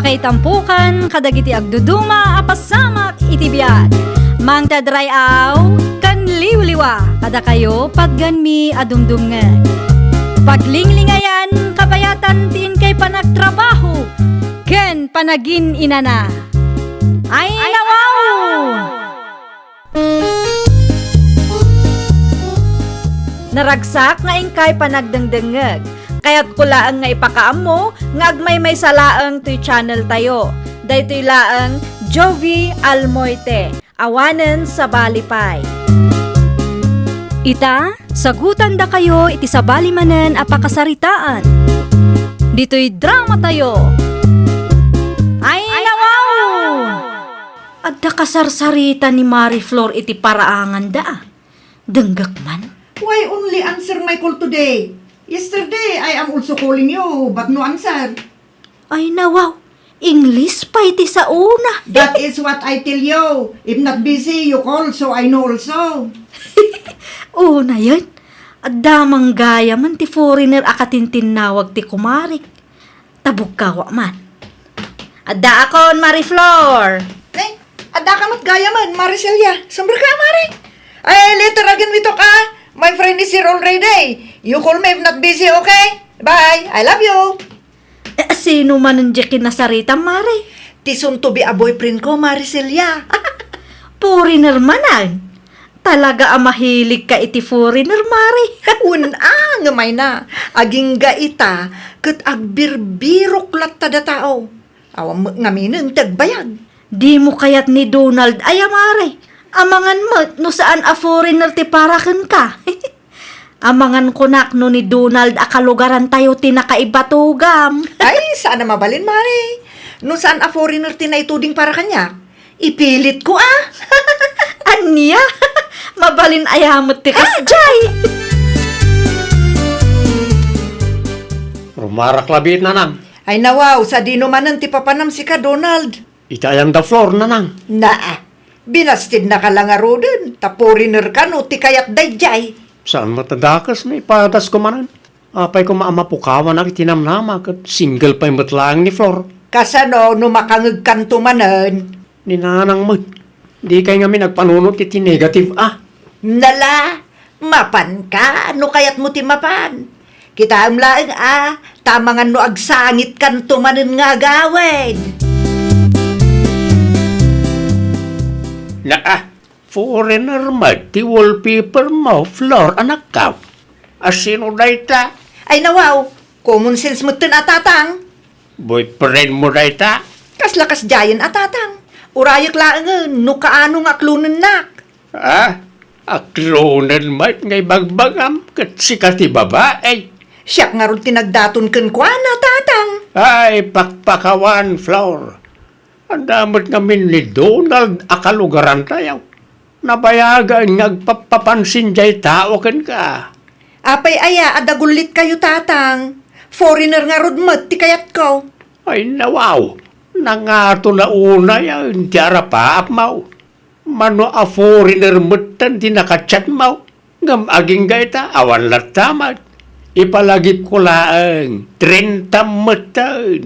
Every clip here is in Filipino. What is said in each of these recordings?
Makaitampukan kadagiti agduduma apasamak iti biag. Mangtadrayaw kan liwliwa kada kayo padganmi adumdumngeg. Paglinglingayan kabayatan tin kay panagtrabaho ken panagin inana. Ay nawaw! Naragsak nga ingkay panagdengdengeg. Kaya't kulaang nga ipakaam mo, nga agmay may salaang to'y channel tayo. Daytoy laang Jovie Almoite, awanen sa balipay. Ita, sagutan da kayo iti sa balimanen apakasaritaan. Dito'y drama tayo. Ay nawaw! Adda kasarsarita ni Marie Flor iti paraangan da. Denggak man. Why only answer my call today? Yesterday, I am also calling you, but no answer. Ay nawaw, English pa iti sa una. That is what I tell you. If not busy, you call, so I know also. Una yun. Adamang gaya man ti foreigner akatintinawag ti kumarik. Tabog kawa man. Adda akon, Marie Flor. Eh, ada ka mat gaya man, Maricelia. Sumber ka, Mari. Ay, later again we talk, ah. My friend is here already. You call me if not busy, okay? Bye. I love you. Sino man ang jekin na sarita, Mari? Tison to be a boyfriend ko, Maricelia. Foreigner manan. Talaga ang mahilig ka iti foreigner, Mari. Ngamay na. Aging gaita, kat agbirbirok lat tada tao. Awam ngaminang tagbayag. Di mo kayat ni Donald ay, Mari. Amangan mo, no saan a foreigner ti paraken ka. Amangan kunak no ni Donald akalugaran tayo tinakaibbatugam. Ay, saan na mabalin, Mari? No saan a foreigner tinaituding para kanya? Ipilit ko, ah. Anya? Mabalin ayamot ti kasjay. Rumarak labit nanang. Ay nawaw, sa dino manan ti papanam si ka, Donald. Itayang da floor nanang. Naa, binastid na ka lang aro dun. Taporiner ka no, ti kayat dayjay. Saan matadakas na ipadas ko manan? Apay ko maamapukawan na itinamnama kat single pa yung batlaang ni Flor. Kasano, no makangag kanto manan. Ni nanang mo. Di kayo nga nagpanunot iti negative Nala, mapan ka, no kayat mo ti mapan. Kita amlaeng tamangan no agsangit kanto manan nga gawin. Foreigner ti wallpaper mo, Flor, anak ka. Asino dayta? Ay nawaw, common sense mo tin atatang. Boyfriend mo dayta? Kas jayan atatang. Urayak laang no kaano nga klunan nak. Aklonan ngay bagbagam kat sikati babae. Siyak nga ron tinagdaton ken kwa na tatang. Ay, pakpakawan, Flor. Ang damot namin ni Donald akalugaran tayo. Nabayagan nagpapapansin jay tao ken ka. Apay aya, adagulit kayo tatang. Foreigner nga rod mat, ti kayat ko. Ay, nawaw. Nangato na una yan, tiyara paap mau. Mano a foreigner matan di nakachat mau. Ngam aging gaita, awan latamat. Ipalagip ko laang, 30 matan.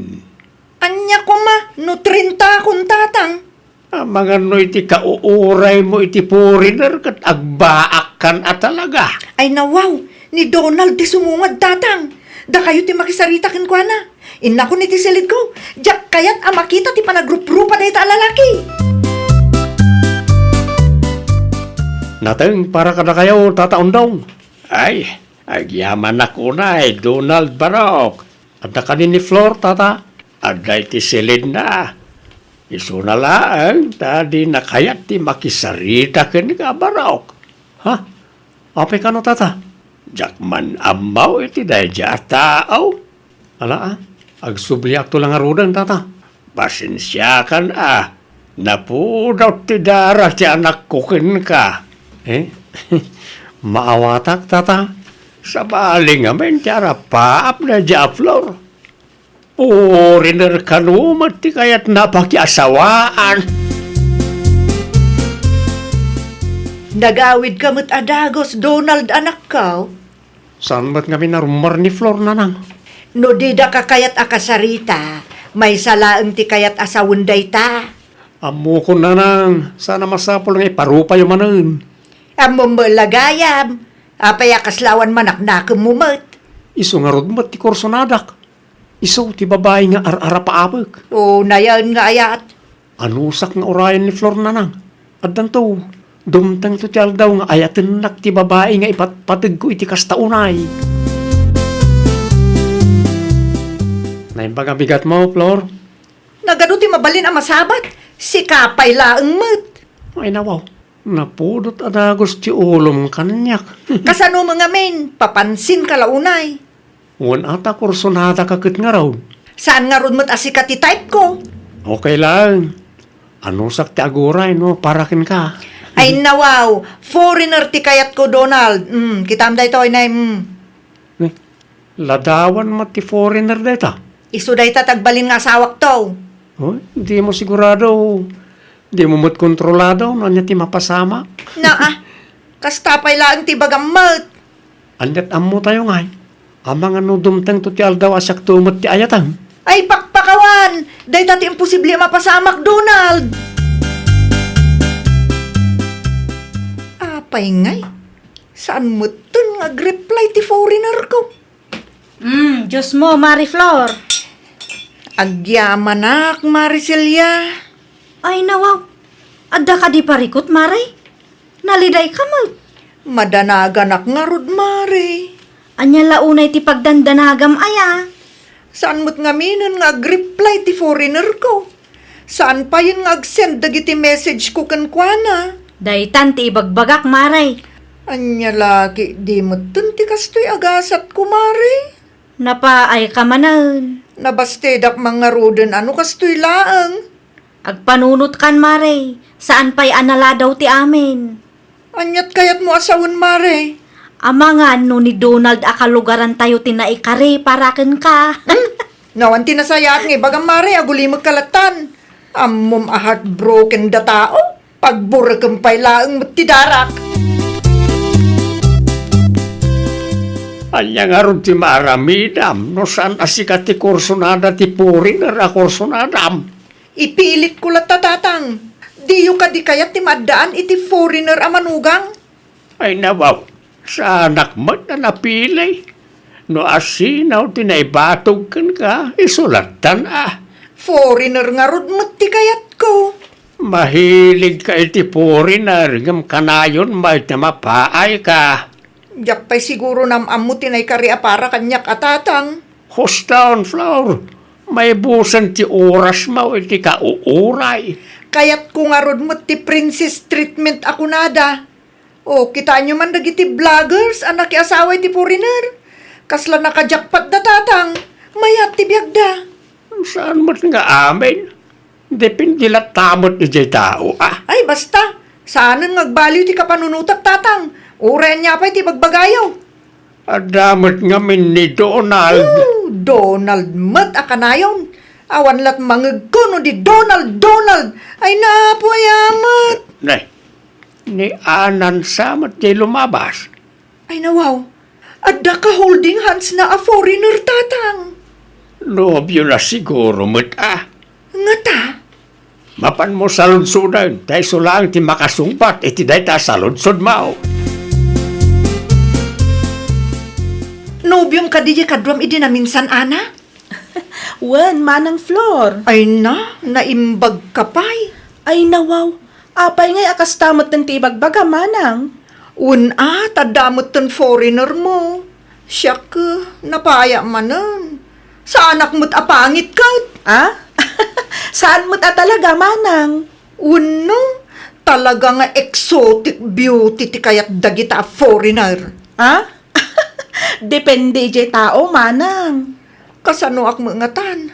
Anya ko ma, no 30 akong tatang. Mga no iti kauuray mo iti foreigner kat agbaak kan talaga. Ay nawaw, ni Donald ti sumungad tatang. Da kayo ti makisarita ken kwa na. Inna ko ni ti silid ko. Jak kayat makita ti panagrup-rupa dahi ta lalaki. Nateng para kada kayo tataon Ay, agyamanak unay, Donald Barok. Ada kanin ni Flor, tata. Aday ti silid na. Iso na lang, tadi nakayat ti makisarita ken ka Barok. Ha? Apay ka no, tata? Jakman amaw iti dayja tao. Ala agsubli akto lang arudan, tata. Pasensya kan napudaw ti dara ti anak ko ken ka. Maawatak, tata. Sa baling amin, tiyara paap na dya Flor. Foreigner ka numat ti kayat napakiasawaan. Nagawid ka mo't adagos, Donald, anak ka. Saan ba't kami narumar ni Flor nanang? No di da kakayat akasarita, may salaang ti kayat asawon dayta. Amo ko na nang, sana masapol nga iparupa yung manan. Amom lagayam, apay akaslawan manak mumot. Iso nga rod mo ti korsonadak. Iso ti babae nga ar-ara paabag. O nayan nga ayat. Anusak nga orayan ni Flor na nang. At danto, dumtang tutyal daw nga ayatin nak ti babae nga ipatpatag ko iti kastaunay. Naimbaga bigat mo, Flor? Nagano ti mabalin ang masabat, si kapay laang mat. Ay nawaw, napudot adagos ti ulom kanyak. Kasano mga men, papansin ka launay. Wan ata kursonada kakit nga raw. Saan nga ron mat asika ti type ko? Okay lang. Anusak ti aguray, no? Parakin ka. Ay nawaw, foreigner ti kayat ko Donald. Kitam da ito ay na Eh, ladawan mo ti foreigner deta. iso da ita tagbalin nga asawak to. Oh, di mo sigurado. Di mo mo't kontrolado no anya ti mapasama. Kastapay lang ti bagamot. Anyat ammo tayo ngay. Amang ano dumtang to ti aldaw asyak tumot ti ayatang. Ay pakpakawan, day tati imposible mapasamak Donald. Apay ngay, saan mo ton nga reply ti foreigner ko? Diyos mo, Mariflor. Agyamanak, Maricelia. Ay nawaw, adda ka di parikot, Maray. Naliday ka mo. Madanaganak nga rod, Mari. Anya launay ti pagdandanagam aya. Saan mo't nga minon nga reply ti foreigner ko? Saan pa yun nga ag-send dagiti message ko kankwana? Daytan ti ibagbagak, Maray. Anya lagi, di mo ton ti kastoy agasat ko, Mari. Napaay ka manan. Nabastedak mga roden, ano kastoy laang? Agpanunot kan, Maray. Saan pa'y anala daw ti amin? Anyat kayat mo asawon, Mari. Amangan no ni Donald akalugaran tayo tinaikari paraken ka. Nawan tinasayat nga, bagang Mari, aguli magkalatan. Amom a heartbroken da tao. Pagburakang pa'y laang matidarak. Anya nga ron ti maramidam. No saan asikat ti kursonada ti foreigner a kursonadam. Ipilit ko tatatang. Diyo ka di kayat ti maddaan iti foreigner a manugang. Ay nawaw, sa anak mo na napilay. No asinaw tinaibatog kan ka, isulatan Foreigner nga rod mo't ti kayat ko. Mahilig ka iti foreigner, ngam kanayon may mapaay ka. Diyak pa'y siguro namam mo tinay kari para kanyak atatang. Hostown, Flower, may busan ti oras mo iti kauuray. Kayat ko nga rod mo't ti princess treatment ako nada. O, kita nyo man dagiti vloggers, anak asaway ti foreigner. Kasla nakajakpat da tatang, mayat ti biyagda. Saan mo't nga amin? Depende tamot ni jay tao, Ay, basta, saan ngagbaliw ti kapanunutak tatang. Uren niya pa'y ti bagbagayaw. Adamot nga min ni Donald. Donald mat akanayon. Awan lat mangeg ko no di Donald. Ay napo ayamat. Nay, ni anan samat jay lumabas. Ay nawaw, adda ka holding hands na a foreigner tatang. Nobyo na siguro mo't Ngata, Mapan mo salunsudan, tayo sulang ti makasungpat, iti day ta salunsod mao. nobyong kadiji kadwam idi na minsan ana? Wen, manang Flor. Ay na, naimbag kapay. Ay nawaw. Apay ngay akastamot ng tibagbaga, manang. Una, tadamot ton foreigner mo. Siyak, napaya manan. Sa anak mo't apangit ka. Saan mo't talaga, manang? Uno, talaga nga exotic beauty ti kayat dagita foreigner. Depende ije tao, manang. Kasano ak mangatan?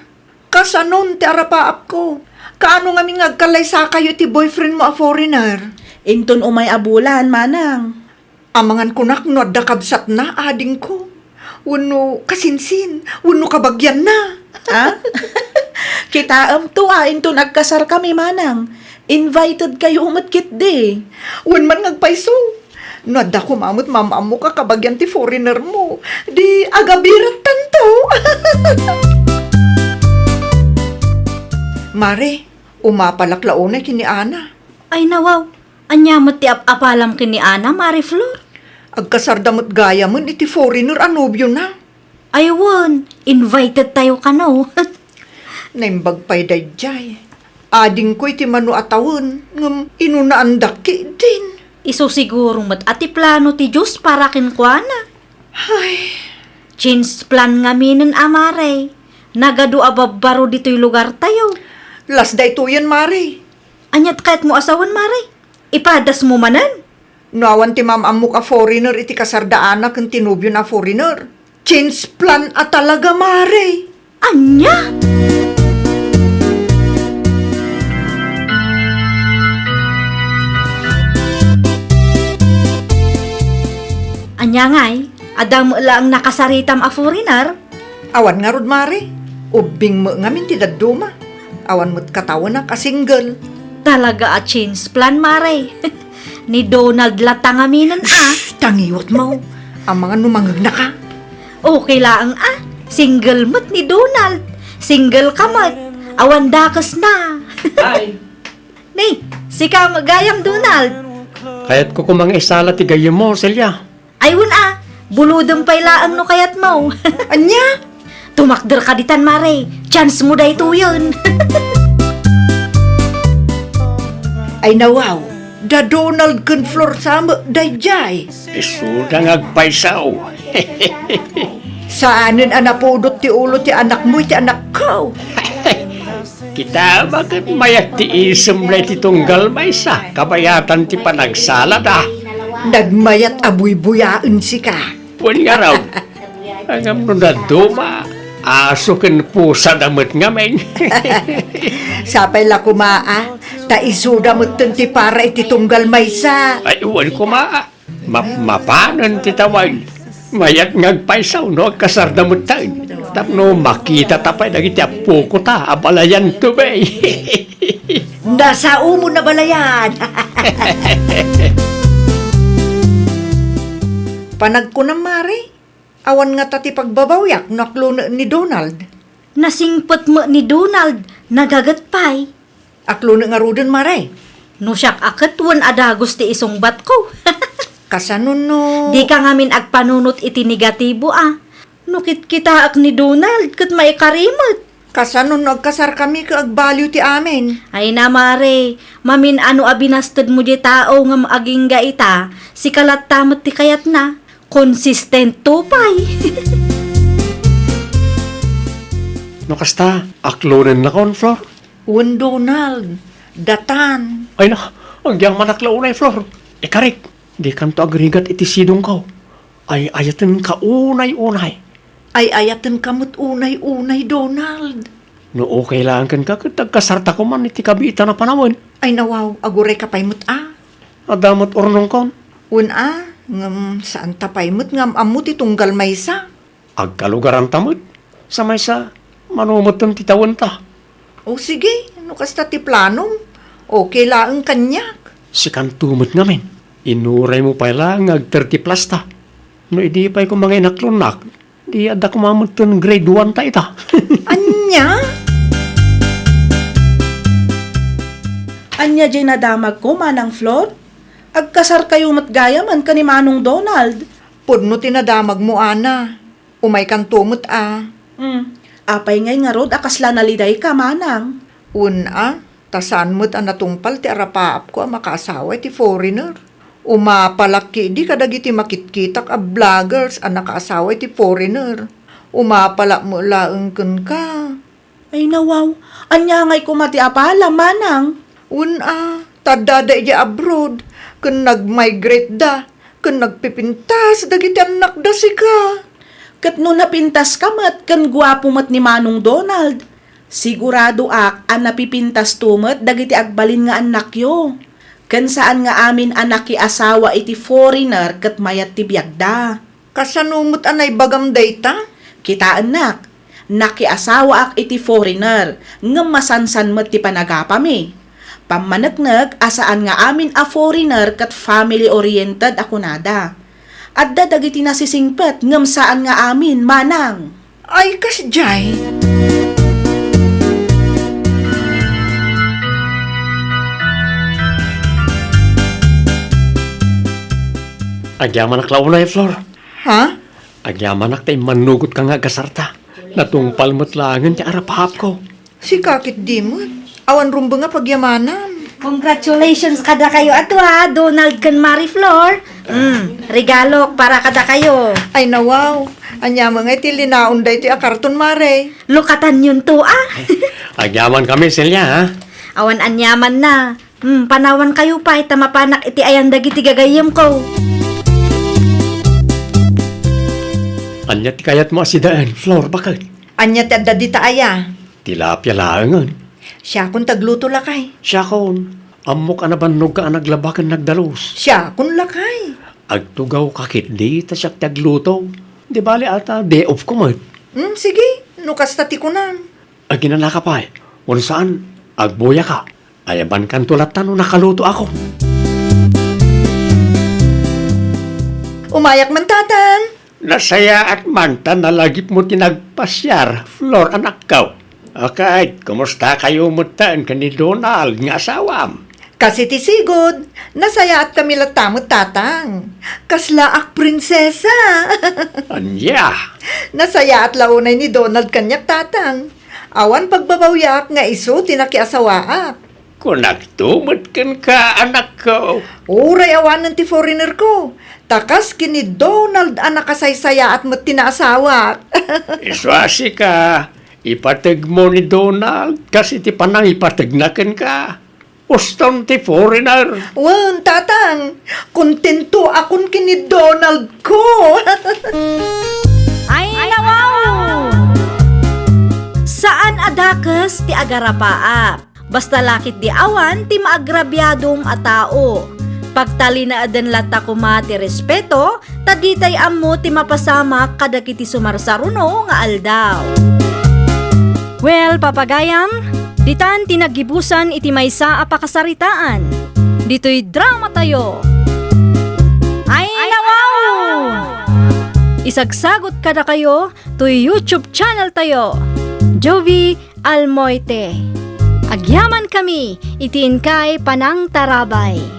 Kasanon ti arapaap ko? Kaano nga mingagkalay sa kayo ti boyfriend mo a foreigner? Inton umay abulan, manang. Amangan kunak no adda kabsat na ading ko. Uno kasinsin, uno kabagyan na. Kitaam to inton nagkasar kami, manang. Invited kayo umatkit di. Un man ngagpaiso. No adda kumamot mamam mo ka kabagyan ti foreigner mo. Di agabirat tanto. Mare, umapalaklaunay kini Ana. Ay nawaw, anya mo ti apalam kini Ana, Mari Flor. Agkasardamot gaya mo, iti foreigner anobyo na. Aywan, invited tayo ka no. Naimbag pa'y dayjay. Ading ko iti manu atawon, ngam inunaan daki din. Iso siguro mat ati plano ti Diyos para kinkwana. Ay, Change plan nga minin amare. Nagadu ababaro dito'y lugar tayo. las day to yan, Mare. Anyat kahit mo asawan, Mare. Ipadas mo manan. Nawan ti mamammo ka foreigner, iti kasardaanak ang tinubyo na foreigner. Change plan at talaga, Mare. Anya? Anya nga'y, adam lang nakasaritam a foreigner. Awan nga rod, Mare. Ubing mo nga min ti daduma. Awan mo't katawan na ka-single. Talaga a change plan, Mare. Ni Donald latangaminan Tangiwat mo. Ang mga numangag na ka. Okay lang Single mo't ni Donald. Single ka mo't. Awan dakas na. Ay, Ni, sika magayam Donald. kaya't ko kumang isala ti gayam mo, Celia. Ayun buludong pailaang no kayat mo. Anya? Tumakder ka ditan, Mare. Chance mo day to yun. Ay nawaw. Da Donald kun floor sama dayjay. Isuda ngagpaysaw. Saanin anapudot ti ulo ti anak mo ti anak ko. Kita bakit mayat ti isumlay ti tunggal maysa. Kabayatan ti panagsala da. Nagmayat abuy-buyaan si ka. Wan nga raw. Angam no na duma. Aso ken pusa damot nga men. Sapay la kumaa. Ta isuda mo ti para iti tunggal maysa. Ay, wan ko maa. Mapanan ti tawag. Mayat ngagpaysaw no kasarda mo tayo. Tapno makita tapay dagiti apo ko ta. Abalayan to bay. Nasa umo na balayan. Panag ko na, Mare. Awan nga tati pagbabawyak naklo ni Donald. Nasingpot mo ni Donald. Nagagatpay. Aklo na nga ruden, Mare. No siyak akat wan adagos ti isong bat ko. Kasanon no. Di ka ngamin agpanunot iti negatibo Nukit kita ak ni Donald kat may karimot. Kasanon no agkasar kami ka agbaliw ti amin. Ay na, Mare, mamin ano abinastad mo di tao nga maagingga ita, si kalat tamot ti kayat na, consistent tupay. No kasta, aklonen na kon, Flor. Un Donald. Datan. Ay na, ang diyang manaklaw na Flor. Karik, di kanto agrigat iti sidong ko. Ay ayaten ka unay-unay. Ay ayaten kamot unay-unay, Donald. No okay lang kan ka, katagkasarta ko man iti kabita na panawin. Ay nawaw, aguray ka paymot Adamot ornong kon. Un ngam saan tapaymot ngam amot itunggal maysa. Agkalugaran tamot. Sa may sa, manumot ng titawan ta. O sige, ano kasta ti planom? Okay lang kanyak. Si kantumot ngamin. Inuray mo pa lang ag 30 plus ta. No idi pa'y kung mga inaklonak, di ada kumamot ng grade 1 ta ita. Anya? Anya jay nadamag ko, Manang Flor? Agkasar kayo matgayaman ka ni Manong Donald. Pudno tinadamag mo, Ana. Umay kang tumot, Apay ngay nga rod, akasla naliday ka, Manang. Tasan mo't anatungpal ti arapaap ko ang makaasawa ti foreigner. Umapalaki di kadagiti makitkitak a vloggers ang nakaasawa ti foreigner. Umapala mo laeng kun ka. Ay nawaw, anya ngay kumati apala, Manang. Tadada iya abroad. Kun nag-migrate da. Kun nagpipintas, dagiti anak da si ka. Kat no napintas ka mat, kan gwapo mat ni Manong Donald. Sigurado ang napipintas tumat, dagiti agbalin nga anak yo. Kan saan nga amin anak asawa iti foreigner, kat mayat ti biagda. Kasanumot anay bagam dayta? Kita anak, nakiasawa ak iti foreigner, nga masansan mat ti panagapami. Pamanagnag, asaan nga amin a foreigner kat family-oriented ako nada. At dadagiti nasisingpet, ngam saan nga amin, Manang. Ay, kasjay. Agyamanak launay, Flor. Ha? Agyamanak tay manugot ka nga gasarta. Natungpal mo't langan ti arapahap ko. Si kakit di mo. Awan rumba nga pagyamanan. Congratulations kada kayo atwa, Donald kan Marie Flor. Regalo para kada kayo. Ay nawaw. Anya mga iti linaon da iti akarton mare. Lukatan yun to Agyaman kami, Celia, ha? Awan anyaman na. Panawan kayo pa, itamapanak iti ayan dagiti gagayam ko. Anya ti kayat mo asidaan, Flor, bakit? Anya ti adda dita aya. Tilapia laangan. Siya kun tagluto lakay. Siya kon, amok anabannog ka anaglabakan nagdalos. Siya kun lakay. Agtugaw kakit di ta siya tagluto. Di bali ata day off ko man. Sige. Nukas tati ko na. Aginanaka pa eh. Kung saan, agboya ka. Ayaban kan tulatan o nakaluto ako. Umayak man tatang. Nasaya at manta na lagip mo tinagpasyar, Flor, anak ko. Okay, kumusta kayo mutaan ka ni Donald nga asawam? Kasi ti sigod, nasaya at kami latamot tatang. Kaslaak prinsesa. Anya, Nasaya at launay ni Donald kanyak tatang. Awan pagbabawyak nga iso tinakiasawaak. kung nagtumot kan ka, anak ko. Uray awanan ti foreigner ko. Takas kini Donald anak kasaysaya at matinaasawa. Iswasi ka, ipatag mo ni Donald kasi ti panang ipatagnakan ka. Uston ti foreigner. Wan, tatang, kontento akon kini Donald ko. Ay, nawaw! Saan adakas ti agarapaap? Basta lakit di awan ti maagrabyadom a tao. Pagtali na adan lata kuma ti respeto, taditay ammo ti mapasama kadakiti sumarsaruno nga aldaw. Well, papagayam, ditan tinagibusan iti maysa a pakasaritaan. Dito'y drama tayo. Ay, nawaw! Isagsagot kada kayo to YouTube channel tayo. Jovie Almoite. Agyaman kami, itiin kay panang tarabay.